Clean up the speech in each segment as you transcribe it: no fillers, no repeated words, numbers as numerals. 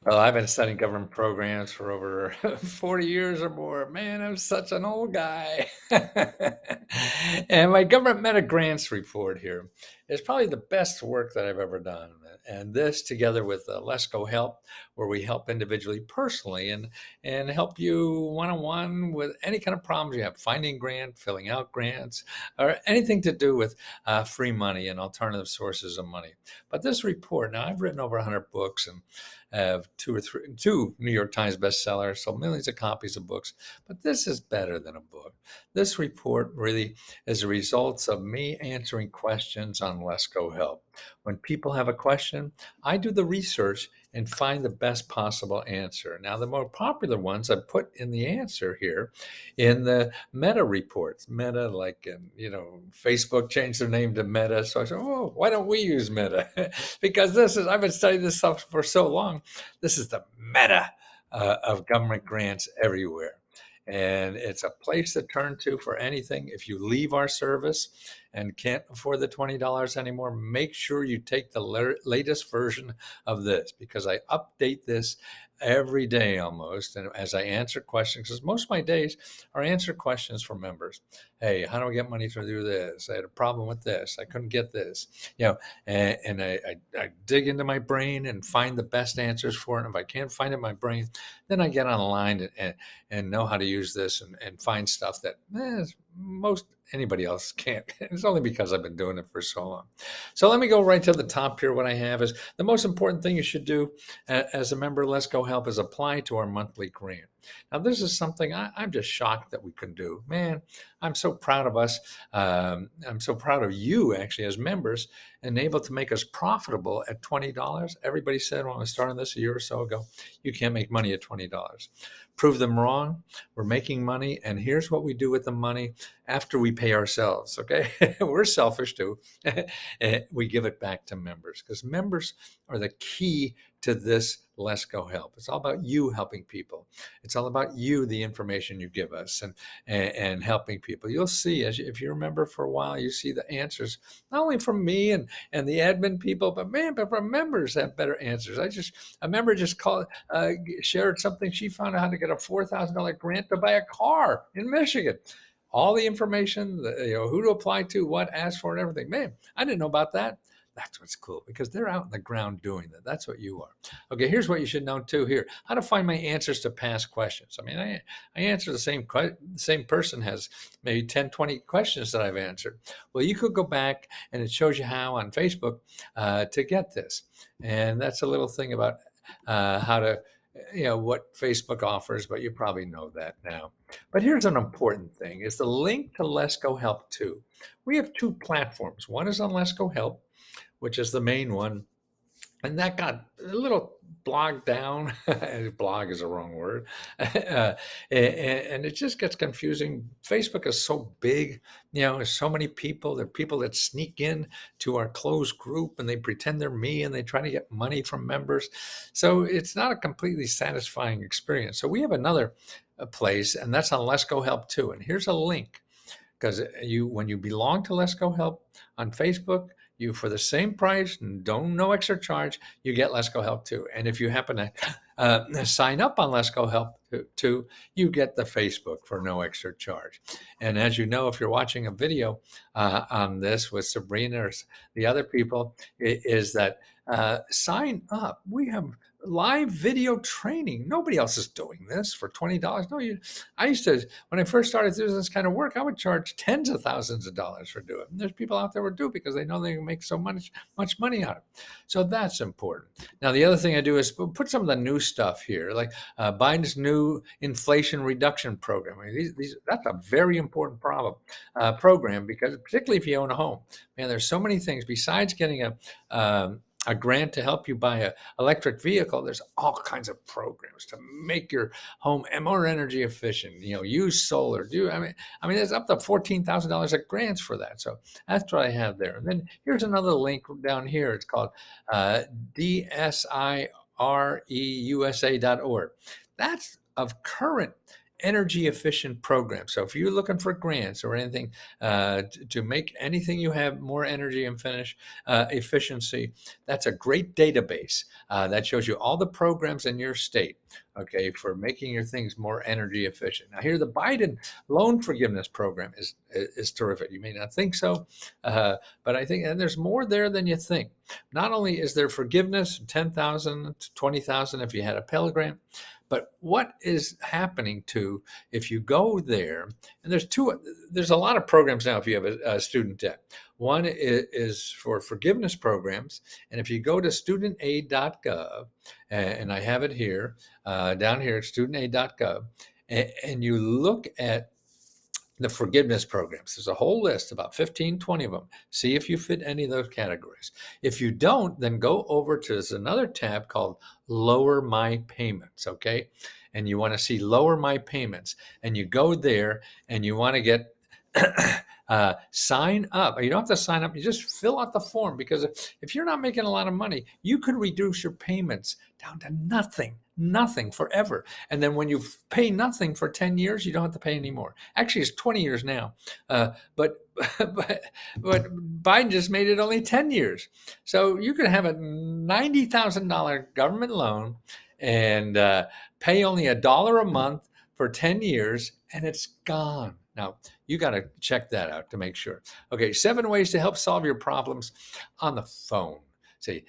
Well, I've been studying government programs for over 40 years or more. Man, I'm such an old guy. And my government meta grants report here is probably the best work that I've ever done. And this, together with Let's Go Help, where we help individually, personally, and help you one-on-one with any kind of problems you have, finding grant, filling out grants, or anything to do with free money and alternative sources of money. But this report, now I've written over 100 books and have two New York Times bestsellers, sold millions of copies of books. But this is better than a book. This report really is a result of me answering questions on Let's Go Help. When people have a question, I do the research and find the best possible answer. Now, the more popular ones I put in the answer here in the Meta reports. Meta, like, Facebook changed their name to Meta. So I said, oh, why don't we use Meta? Because I've been studying this stuff for so long. This is the meta of government grants everywhere. And it's a place to turn to for anything. If you leave our service and can't afford the $20 anymore, make sure you take the latest version of this, because I update this every day almost. And as I answer questions, because most of my days are answer questions from members. Hey, how do I get money to do this? I had a problem with this. I couldn't get this. And I dig into my brain and find the best answers for it. And if I can't find it in my brain, then I get online and know how to use this and find stuff that most anybody else can't. It's only because I've been doing it for so long. So let me go right to the top here. What I have is the most important thing you should do as a member of Let's Go Help is apply to our monthly grant. Now, this is something I'm just shocked that we can do. Man, I'm so proud of us. I'm so proud of you, actually, as members, and able to make us profitable at $20. Everybody said when I was starting this a year or so ago, you can't make money at $20. Prove them wrong. We're making money, and here's what we do with the money after we pay ourselves. Okay, we're selfish too. We give it back to members, because members are the key to this Let's Go Help. It's all about you helping people. It's all about you, the information you give us, and helping people. You'll see, if you remember for a while, you see the answers, not only from me and the admin people, but from members have better answers. A member just shared something. She found out how to get a $4,000 grant to buy a car in Michigan. All the information, who to apply to, what, ask for, and everything. Man, I didn't know about that. That's what's cool, because they're out in the ground doing that. That's what you are. Okay, here's what you should know too here. How to find my answers to past questions. I mean, I answer the same person has maybe 10, 20 questions that I've answered. Well, you could go back and it shows you how on Facebook to get this. And that's a little thing about how to, what Facebook offers, but you probably know that now. But here's an important thing, is the link to Let's Go Help too. We have two platforms. One is on Let's Go Help, which is the main one. And that got a little bogged down. Blog is a wrong word. And it just gets confusing. Facebook is so big, there's so many people. There are people that sneak in to our closed group and they pretend they're me and they try to get money from members. So it's not a completely satisfying experience. So we have another place, and that's on Let's Go Help too. And here's a link, because when you belong to Let's Go Help on Facebook, you, for the same price, no extra charge, you get Let's Go Help too. And if you happen to sign up on Let's Go Help too, you get the Facebook for no extra charge. And as you know, if you're watching a video on this with Sabrina or the other people, is that sign up. We have live video training. Nobody else is doing this for $20. No, I used to, when I first started doing this kind of work, I would charge tens of thousands of dollars for doing it. And there's people out there who do it because they know they can make so much money out of it. So that's important. Now, the other thing I do is put some of the new stuff here, like Biden's new Inflation Reduction Program. I mean, that's a very important program, because particularly if you own a home, man, there's so many things besides getting a grant to help you buy an electric vehicle. There's all kinds of programs to make your home more energy efficient. Use solar. I mean, there's up to $14,000 of grants for that. So that's what I have there. And then here's another link down here. It's called DSIREUSA.org. That's of current energy efficient programs. So if you're looking for grants or anything to make anything you have more energy and efficiency, that's a great database that shows you all the programs in your state, okay, for making your things more energy efficient. Now, here the Biden loan forgiveness program is terrific. You may not think so, but I think, and there's more there than you think. Not only is there forgiveness, 10,000 to 20,000 if you had a Pell Grant, but what is happening to if you go there? And there's a lot of programs now if you have a student debt. One is for forgiveness programs, and if you go to studentaid.gov, and I have it here down here at studentaid.gov, and you look at the forgiveness programs. There's a whole list, about 15, 20 of them. See if you fit any of those categories. If you don't, then go over to there's another tab called Lower My Payments, okay? And you want to see Lower My Payments. And you go there and you want to get sign up. You don't have to sign up. You just fill out the form, because if you're not making a lot of money, you could reduce your payments down to nothing forever. And then when you pay nothing for 10 years, you don't have to pay anymore. Actually, it's 20 years now. But Biden just made it only 10 years. So you could have a $90,000 government loan and pay only $1 a month for 10 years, and it's gone. Now, you got to check that out to make sure. Okay, 7 ways to help solve your problems on the phone. See,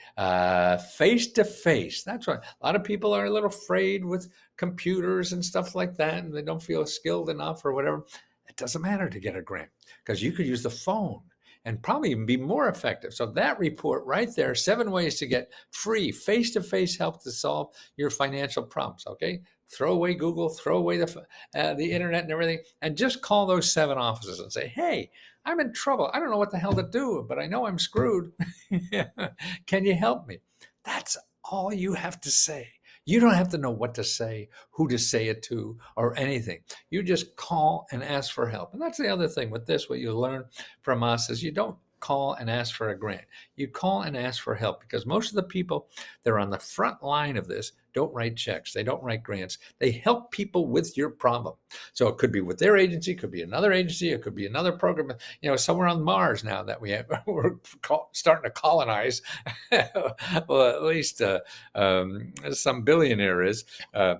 face to face. That's right. A lot of people are a little afraid with computers and stuff like that, and they don't feel skilled enough or whatever. It doesn't matter to get a grant, because you could use the phone and probably even be more effective. So that report right there, 7 ways to get free face-to-face help to solve your financial problems, okay? Throw away Google, throw away the internet and everything, and just call those 7 offices and say, hey, I'm in trouble. I don't know what the hell to do, but I know I'm screwed. Can you help me? That's all you have to say. You don't have to know what to say, who to say it to, or anything. You just call and ask for help. And that's the other thing with this, what you learn from us is you don't call and ask for a grant. You call and ask for help, because most of the people that are on the front line of this don't write checks. They don't write grants. They help people with your problem. So it could be with their agency, could be another agency, it could be another program, somewhere on Mars now that we're starting to colonize. Well, at least some billionaire is. And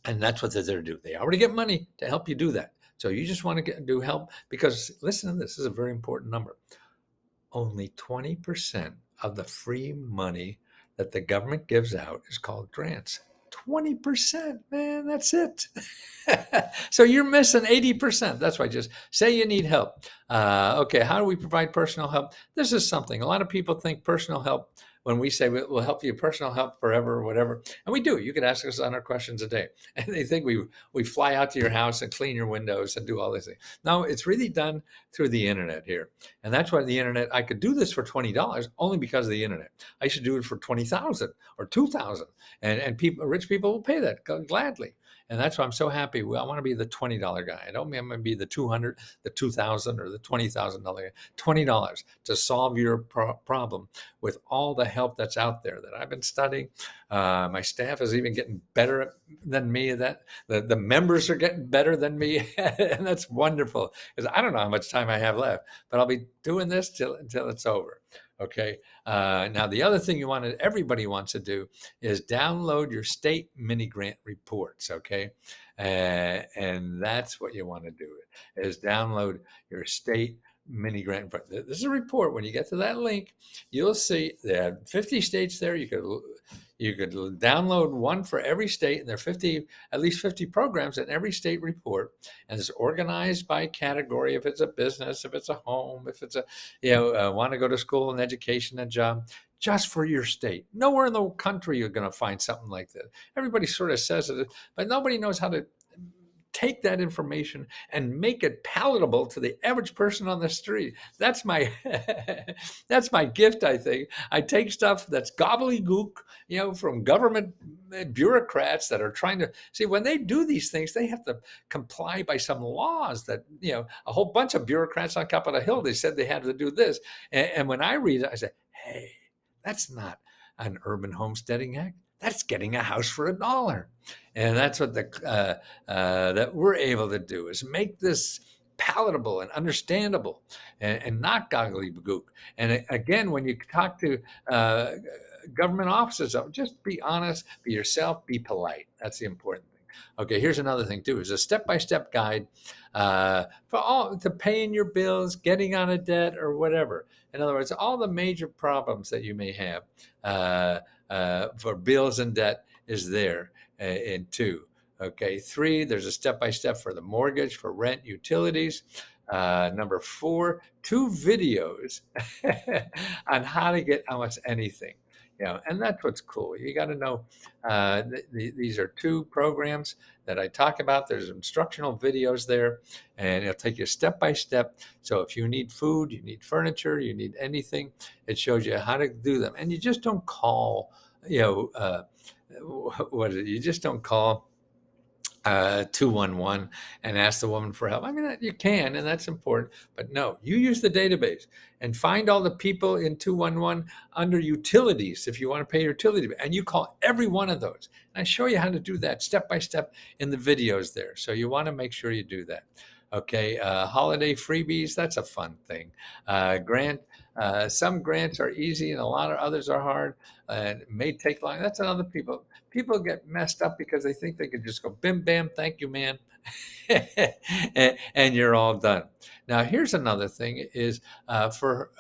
that's what they're there to do. They already get money to help you do that. So you just want to do help, because listen to this is a very important number. Only 20% of the free money that the government gives out is called grants. 20%, man, that's it. So you're missing 80%. That's why just say you need help. Okay, how do we provide personal help? This is something. A lot of people think personal help, when we say we'll help you personal help forever or whatever, and we do. You can ask us 100 questions a day. And they think we fly out to your house and clean your windows and do all these things. No, it's really done through the internet here. And that's why the internet, I could do this for $20 only because of the internet. I should do it for 20,000 or 2,000. And rich people will pay that gladly. And that's why I'm so happy. I want to be the $20 guy. I don't mean I'm going to be the 200, the 2,000, or the $20,000 guy. $20 to solve your problem with all the help that's out there that I've been studying. My staff is even getting better than me. That the members are getting better than me, and that's wonderful. Because I don't know how much time I have left, but I'll be doing this until it's over. Okay. Now, the other thing everybody wants to do is download your state mini grant reports. Okay. And that's what you want to do, is download your state mini grant report. This is a report. When you get to that link, you'll see there are 50 states there. You could download one for every state, and there are at least 50 programs in every state report, and it's organized by category. If it's a business, if it's a home, if it's want to go to school and education and job, just for your state. Nowhere in the country you're going to find something like that. Everybody sort of says it, but nobody knows how to take that information and make it palatable to the average person on the street. That's my that's my gift, I think. I take stuff that's gobbledygook, from government bureaucrats that are trying to see, when they do these things, they have to comply by some laws that, a whole bunch of bureaucrats on Capitol Hill, they said they had to do this. And when I read it, I say, hey, that's not an urban homesteading act. That's getting a house for $1. And that's what that we're able to do, is make this palatable and understandable, and not gobbledygook. And again, when you talk to uh, government offices, just be honest, be yourself, be polite. That's the important thing. Okay, here's another thing too: is a step-by-step guide for all to paying your bills, getting on a debt, or whatever. In other words, all the major problems that you may have for bills and debt is there in 2. Okay, 3, there's a step-by-step for the mortgage, for rent, utilities. Number 4, 2 videos on how to get almost anything. And that's what's cool. You got to know these are 2 programs that I talk about. There's instructional videos there, and it'll take you step by step. So if you need food, you need furniture, you need anything, it shows you how to do them. And you just don't call, what is it? You just don't call 211 and ask the woman for help. I mean, you can, and that's important, but no, you use the database and find all the people in 211 under utilities if you want to pay your utility bill, and you call every one of those. And I show you how to do that step by step in the videos there. So you want to make sure you do that. Okay, holiday freebies, that's a fun thing. Some grants are easy and a lot of others are hard and may take long. That's another people get messed up because they think they can just go bim bam, thank you, man, and you're all done. Now here's another thing is for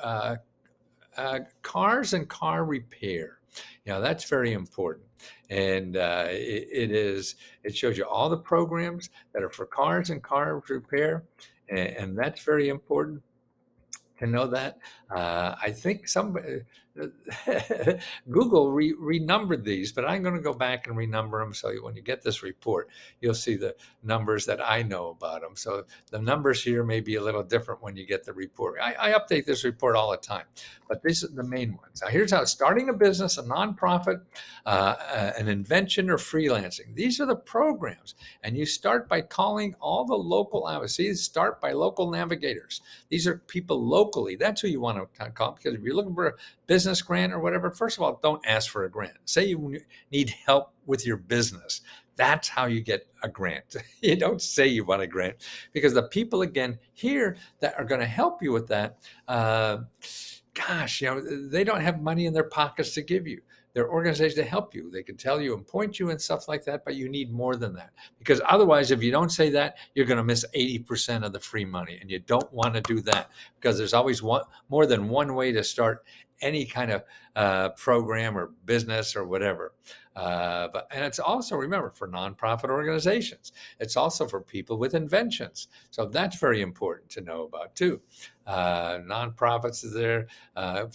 cars and car repair. That's very important. And it shows you all the programs that are for cars and car repair. And that's very important to know that. I think somebody, Google renumbered these, but I'm going to go back and renumber them. So when you get this report, you'll see the numbers that I know about them. So the numbers here may be a little different when you get the report. I update this report all the time, but these are the main ones. Now, here's how: starting a business, a nonprofit, an invention, or freelancing. These are the programs. And you start by calling all the local hours. See, start by local navigators. These are people locally. That's who you want to call, because if you're looking for a business grant or whatever, first of all, don't ask for a grant. Say you need help with your business. That's how you get a grant. You don't say you want a grant, because the people, again, here that are going to help you with that, they don't have money in their pockets to give you. They're organizations to help you. They can tell you and point you and stuff like that, but you need more than that. Because otherwise, if you don't say that, you're going to miss 80% of the free money. And you don't want to do that, because there's always more than one way to start any kind of program or business or whatever. And it's also, remember, for nonprofit organizations. It's also for people with inventions. So that's very important to know about too. Nonprofits is there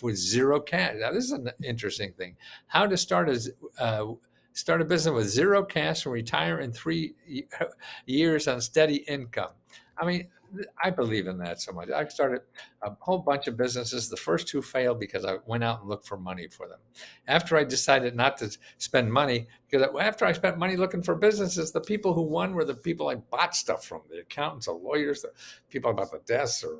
with zero cash. Now, this is an interesting thing: how to start a business with zero cash and retire in 3 years on steady income. I mean, I believe in that so much. I started a whole bunch of businesses. The first 2 failed because I went out and looked for money for them. After I decided not to spend money, because after I spent money looking for businesses, the people who won were the people I bought stuff from: the accountants, the lawyers, the people about the desks, or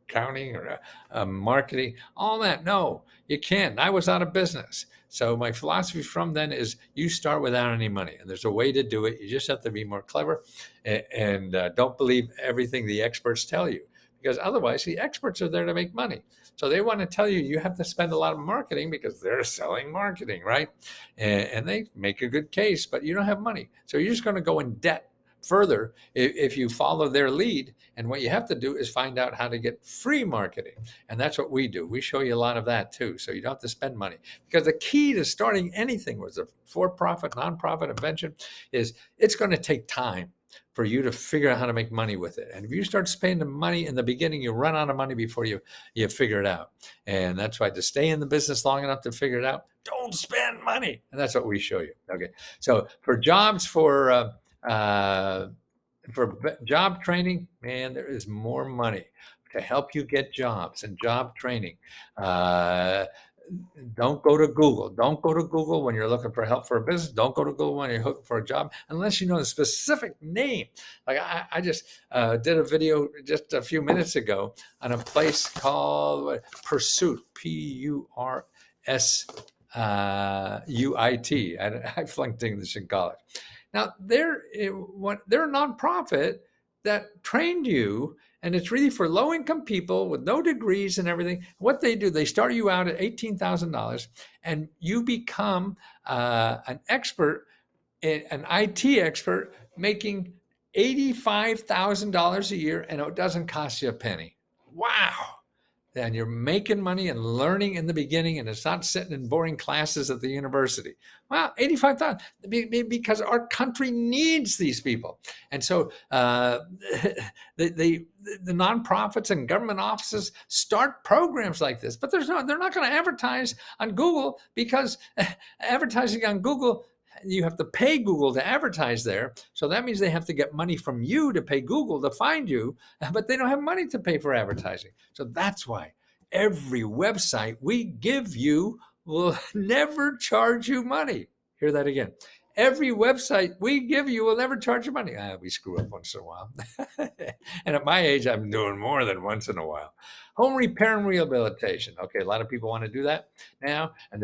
accounting, or marketing, all that. No, you can't. I was out of business. So my philosophy from then is you start without any money, and there's a way to do it. You just have to be more clever, and don't believe everything the experts tell you, because otherwise the experts are there to make money. So they want to tell you you have to spend a lot of marketing because they're selling marketing, right? And they make a good case, but you don't have money. So you're just going to go in debt further if you follow their lead. And what you have to do is find out how to get free marketing. And that's what we do. We show you a lot of that too. So you don't have to spend money, because the key to starting anything, was a for-profit, nonprofit, invention, is it's going to take time for you to figure out how to make money with it. And if you start spending money in the beginning, you run out of money before you figure it out. And that's why, to stay in the business long enough to figure it out, don't spend money. And that's what we show you. Okay. So for jobs, for job training, man, there is more money to help you get jobs and job training. Don't go to Google. Don't go to Google when you're looking for help for a business. Don't go to Google when you're looking for a job, unless you know the specific name. Like I just did a video just a few minutes ago on a place called Pursuit, Purs UIT. I flunked English in college. Now they're a nonprofit that trained you, and it's really for low income people with no degrees and everything. What they do, they start you out at $18,000, and you become an expert, an IT expert, making $85,000 a year, and it doesn't cost you a penny. Wow. And you're making money and learning in the beginning, and it's not sitting in boring classes at the university. Wow, 85,000, because our country needs these people. And so the nonprofits and government offices start programs like this, but they're not going to advertise on Google, because advertising on Google, you have to pay Google to advertise there. So that means they have to get money from you to pay Google to find you, but they don't have money to pay for advertising. So that's why every website we give you will never charge you money. Hear that again. Every website we give you will never charge you money. We screw up once in a while. And at my age, I'm doing more than once in a while. Home repair and rehabilitation. Okay, a lot of people want to do that now. And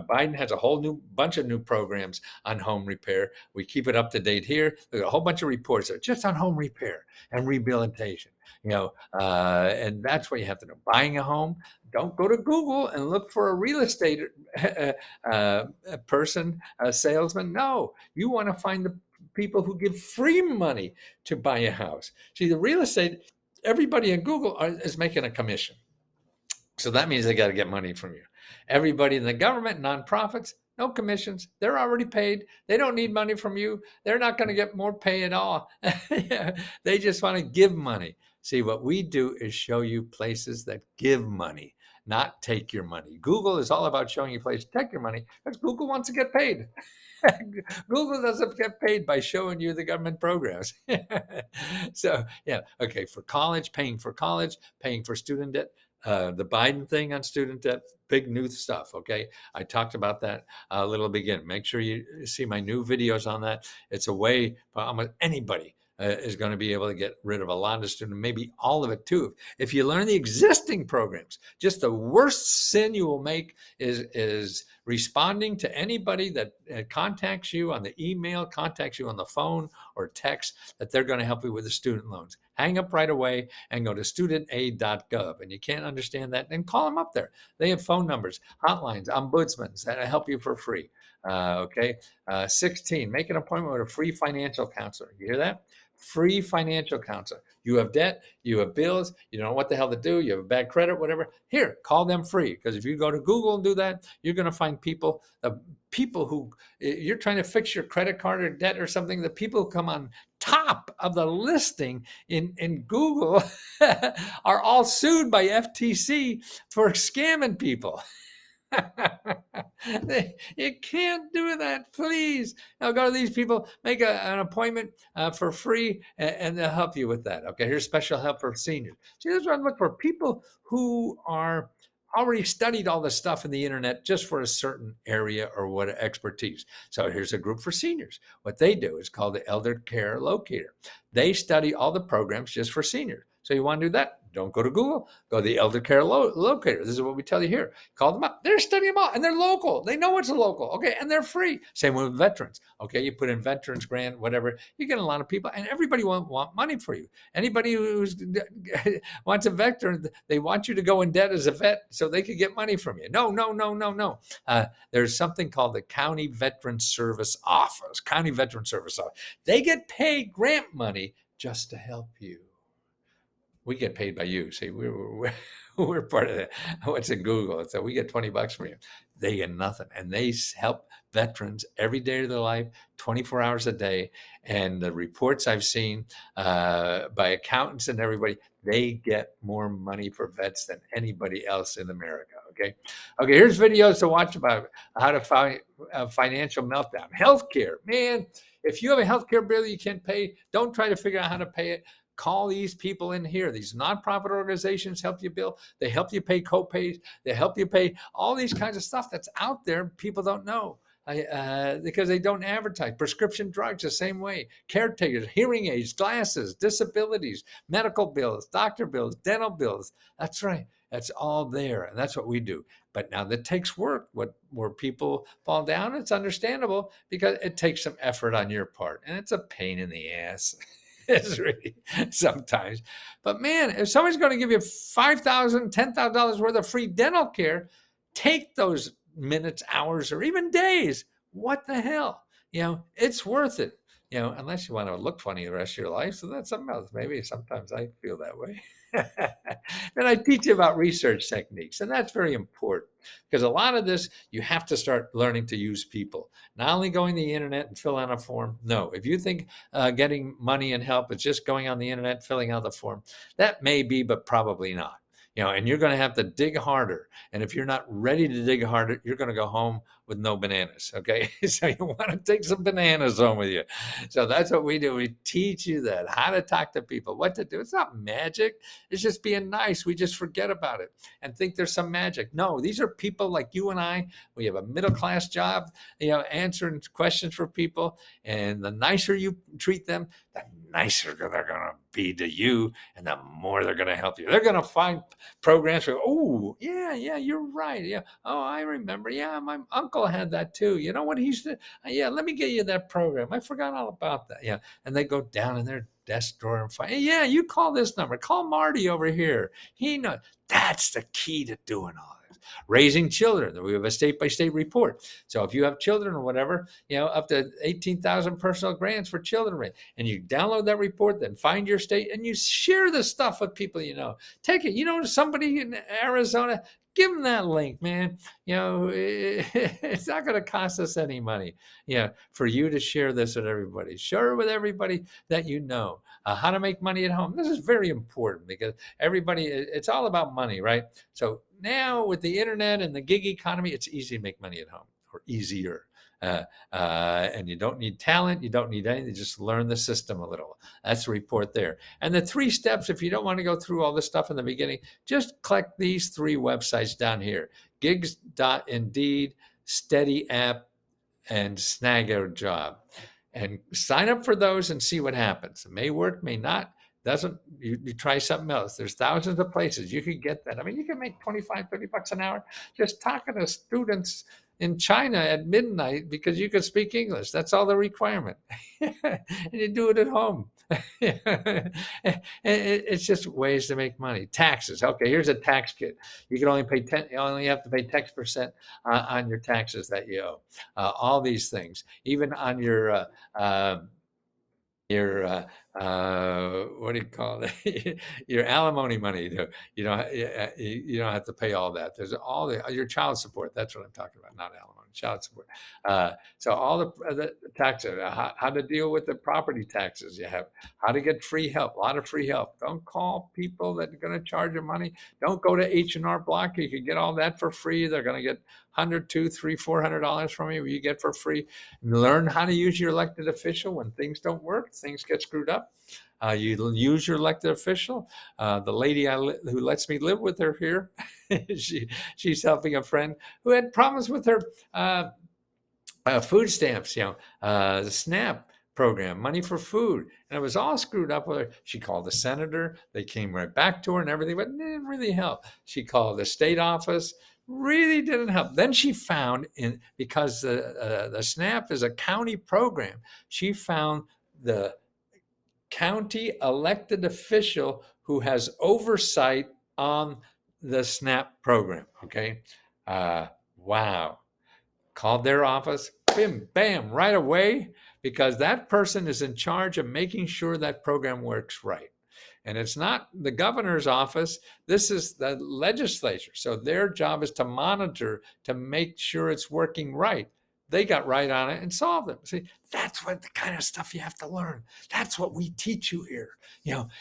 Biden has a whole new bunch of new programs on home repair. We keep it up to date here. There's a whole bunch of reports that are just on home repair and rehabilitation. And that's what you have to know. Buying a home, don't go to Google and look for a real estate person, a salesman. No, you want to find the people who give free money to buy a house. See, the real estate, everybody in Google is making a commission. So that means they got to get money from you. Everybody in the government, nonprofits, no commissions. They're already paid. They don't need money from you. They're not going to get more pay at all. They just want to give money. See, what we do is show you places that give money, not take your money. Google is all about showing you places to take your money, because Google wants to get paid. Google doesn't get paid by showing you the government programs. So, yeah, okay, for college, paying for student debt, the Biden thing on student debt, big new stuff. Okay, I talked about that a little begin. Make sure you see my new videos on that. It's a way for almost anybody is going to be able to get rid of a lot of student, maybe all of it too. If you learn the existing programs, just the worst sin you will make is responding to anybody that contacts you on the email, contacts you on the phone or text that they're going to help you with the student loans. Hang up right away and go to studentaid.gov. And you can't understand that, then call them up there. They have phone numbers, hotlines, ombudsmans that help you for free. 16, make an appointment with a free financial counselor. You hear that? Free financial counselor. You have debt, you have bills, you don't know what the hell to do, you have a bad credit, whatever. Here, call them free. Because if you go to Google and do that, you're going to find people who, you're trying to fix your credit card or debt or something, the people who come on top of the listing in Google are all sued by FTC for scamming people. You can't do that, please. Now go to these people, make an appointment for free, and they'll help you with that. Okay, here's special help for seniors. See, that's what I look for, people who are already studied all the stuff in the internet just for a certain area or what expertise. So here's a group for seniors. What they do is called the Elder Care Locator. They study all the programs just for seniors. So you want to do that? Don't go to Google. Go to the Elder Care Locator. This is what we tell you here. Call them up. They're studying them all, and they're local. They know it's local, okay, and they're free. Same with veterans, okay? You put in veterans grant, whatever. You get a lot of people, and everybody want money for you. Anybody who wants a veteran, they want you to go in debt as a vet so they could get money from you. No. There's something called the County Veteran Service Office. County Veteran Service Office. They get paid grant money just to help you. We get paid by you. See, we're part of what's in Google. So we get $20 from you. They get nothing. And they help veterans every day of their life, 24 hours a day. And the reports I've seen by accountants and everybody, they get more money for vets than anybody else in America. Okay, here's videos to watch about how to find a financial meltdown. Healthcare, man, if you have a healthcare bill you can't pay, don't try to figure out how to pay it. Call these people in here. These nonprofit organizations help you bill. They help you pay co-pays. They help you pay all these kinds of stuff that's out there. People don't know because they don't advertise. Prescription drugs, the same way. Caretakers, hearing aids, glasses, disabilities, medical bills, doctor bills, dental bills. That's right. That's all there. And that's what we do. But now that takes work. Where people fall down, it's understandable because it takes some effort on your part, and it's a pain in the ass. It's really sometimes. But man, if somebody's going to give you $5,000, $10,000 worth of free dental care, take those minutes, hours, or even days. What the hell? It's worth it. Unless you want to look funny the rest of your life. So that's something else. Maybe sometimes I feel that way. Then I teach you about research techniques, and that's very important because a lot of this, you have to start learning to use people, not only going to the internet and fill out a form. No, if you think getting money and help is just going on the internet, filling out the form, that may be, but probably not. And you're going to have to dig harder. And if you're not ready to dig harder, you're going to go home with no bananas. Okay. So you want to take some bananas home with you. So that's what we do. We teach you that, how to talk to people, what to do. It's not magic. It's just being nice. We just forget about it and think there's some magic. No, these are people like you and I. We have a middle-class job, answering questions for people. And the nicer you treat them, the nicer they're going to be to you, and the more they're going to help you. They're going to find programs for, oh, yeah, you're right. Yeah. Oh, I remember. Yeah, my uncle had that too. You know what he's doing? Yeah, let me get you that program. I forgot all about that. Yeah. And they go down in their desk drawer and find, hey, yeah, you call this number. Call Marty over here. He knows. That's the key to doing all this. Raising children. We have a state-by-state report. So if you have children or whatever, up to 18,000 personal grants for children, and you download that report, then find your state and you share the stuff with people. Take it. Somebody in Arizona, give them that link, man. It's not going to cost us any money, for you to share this with everybody. Share it with everybody that you know. How to make money at home. This is very important because it's all about money, right? So now with the internet and the gig economy, it's easy to make money at home, or easier. And you don't need talent. You don't need anything. Just learn the system a little. That's the report there. And the 3 steps, if you don't want to go through all this stuff in the beginning, just click these 3 websites down here: gigs.indeed, Steady App, and Snag a Job. And sign up for those and see what happens. It may work, may not. Doesn't, you try something else. There's thousands of places you could get that. I mean, you can make 25, 30 bucks an hour just talking to students in China at midnight because you can speak English. That's all the requirement. And you do it at home. It's just ways to make money. Taxes. Okay, here's a tax kit. You can only pay 10. You only have to pay 10% on your taxes that you owe. All these things, even on your what do you call it? Your alimony money. You don't have to pay all that. There's all your child support. That's what I'm talking about, not alimony. Child support. So all the taxes, how to deal with the property taxes you have, how to get free help, a lot of free help. Don't call people that are going to charge you money. Don't go to H&R Block. You can get all that for free. They're going to get $100, $200, $300, $400 from you. You get for free. Learn how to use your elected official when things don't work, things get screwed up. You use your elected official. The lady who lets me live with her here, she's helping a friend who had problems with her food stamps, the SNAP program, money for food. And it was all screwed up with her. She called the senator. They came right back to her and everything, but it didn't really help. She called the state office. Really didn't help. Then she found, because the SNAP is a county program, she found the county elected official who has oversight on the SNAP program. Okay. Wow. Called their office, bim, bam, right away, because that person is in charge of making sure that program works right. And it's not the governor's office. This is the legislature. So their job is to monitor, to make sure it's working right. They got right on it and solved it. See, that's what the kind of stuff you have to learn. That's what we teach you here,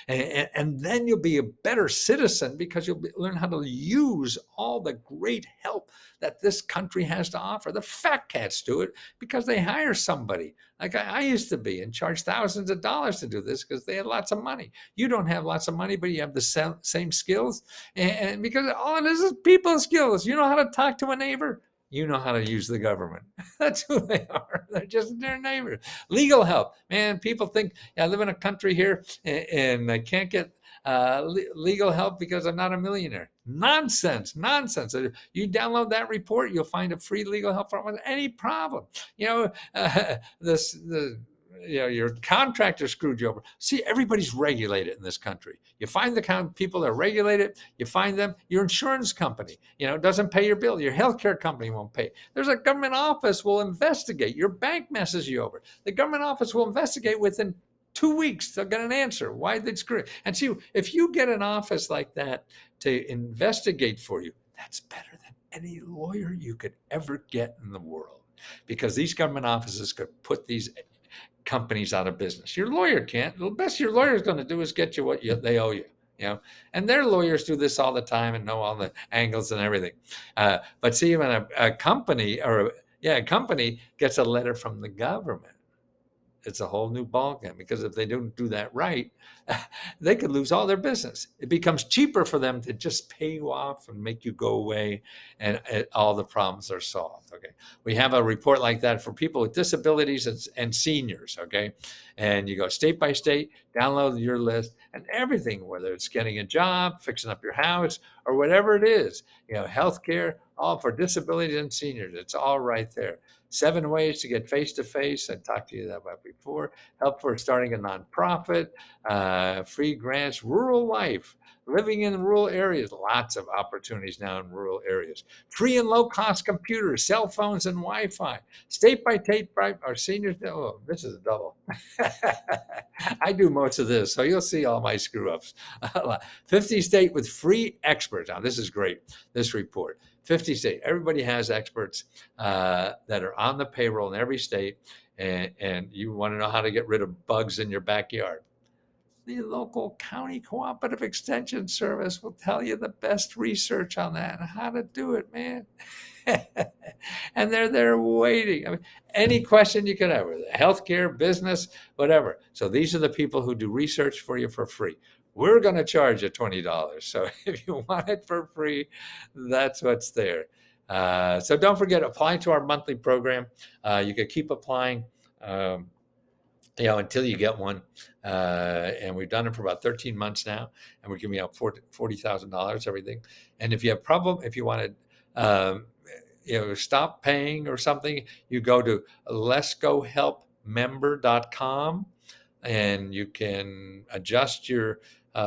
and then you'll be a better citizen because you'll learn how to use all the great help that this country has to offer. The fat cats do it because they hire somebody like I used to be and charge thousands of dollars to do this because they had lots of money. You don't have lots of money, but you have the same skills. And because all it is people skills. You know how to talk to a neighbor. You know how to use the government. That's who they are. They're just their neighbors. Legal help. Man, people think, I live in a country here and I can't get Legal help because I'm not a millionaire. Nonsense, nonsense. You download that report, you'll find a free legal help from any problem. You know, the your contractor screwed you over. See, everybody's regulated in this country. You find the people that are regulated, you find them. Your insurance company, doesn't pay your bill. Your healthcare company won't pay. There's a government office will investigate. Your bank messes you over. The government office will investigate within 2 weeks. They'll get an answer. Why did they screw it? And see, if you get an office like that to investigate for you, that's better than any lawyer you could ever get in the world, because these government offices could put these companies out of business. Your lawyer can't. The best your lawyer is going to do is get you what they owe you. And their lawyers do this all the time and know all the angles and everything. But see, when a company a company gets a letter from the government, it's a whole new ballgame, because if they don't do that right, they could lose all their business. It becomes cheaper for them to just pay you off and make you go away, and all the problems are solved. Okay, we have a report like that for people with disabilities and seniors. Okay, and you go state by state, download your list, and everything, whether it's getting a job, fixing up your house, or whatever it is, healthcare, all for disabilities and seniors. It's all right there. 7 ways to get face-to-face. I talked to you about before. Help for starting a nonprofit, free grants, rural life, living in rural areas. Lots of opportunities now in rural areas. Free and low-cost computers, cell phones, and Wi-Fi. State by state, our seniors. Oh, this is a double. I do most of this, so you'll see all my screw-ups. 50 state with free experts. Now, this is great, this report. 50 state. Everybody has experts that are on the payroll in every state, and you want to know how to get rid of bugs in your backyard. The local county cooperative extension service will tell you the best research on that and how to do it, man. And they're there waiting. I mean, any question you could have, healthcare, business, whatever. So these are the people who do research for you for free. We're going to charge you $20. So if you want it for free, that's what's there. So don't forget, apply to our monthly program. You can keep applying, until you get one. And we've done it for about 13 months now, and we're giving out $40,000, everything. And if you have a problem, if you want to, stop paying or something, you go to letsgohelpmember.com, and you can adjust your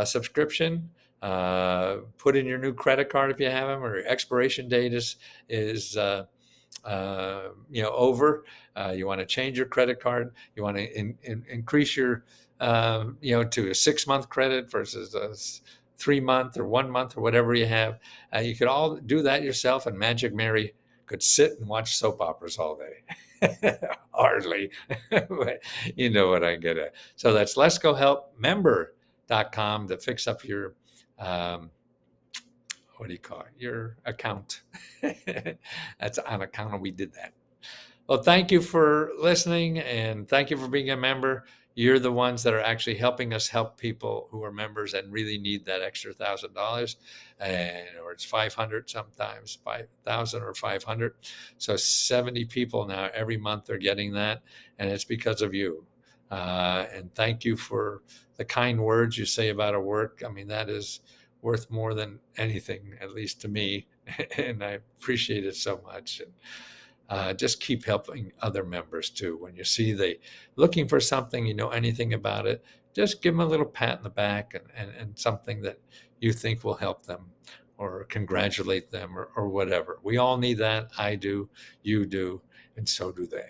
subscription, put in your new credit card if you have them, or your expiration date is over. You want to change your credit card. You want to increase your, to a 6-month credit versus a 3-month or 1 month or whatever you have. You could all do that yourself, and Magic Mary could sit and watch soap operas all day. Hardly. You know what I get at. So that's letsgohelpmember.com to fix up your, what do you call it? Your account. That's on account of we did that. Well, thank you for listening, and thank you for being a member. You're the ones that are actually helping us help people who are members and really need that extra $1,000, or it's 500 sometimes, 5,000 or 500. So 70 people now every month are getting that, and it's because of you. And thank you for the kind words you say about our work. I mean, that is worth more than anything, at least to me, and I appreciate it so much. And just keep helping other members too. When you see they looking for something, anything about it, just give them a little pat in the back and something that you think will help them, or congratulate them, or whatever. We all need that. I do, you do, and so do they.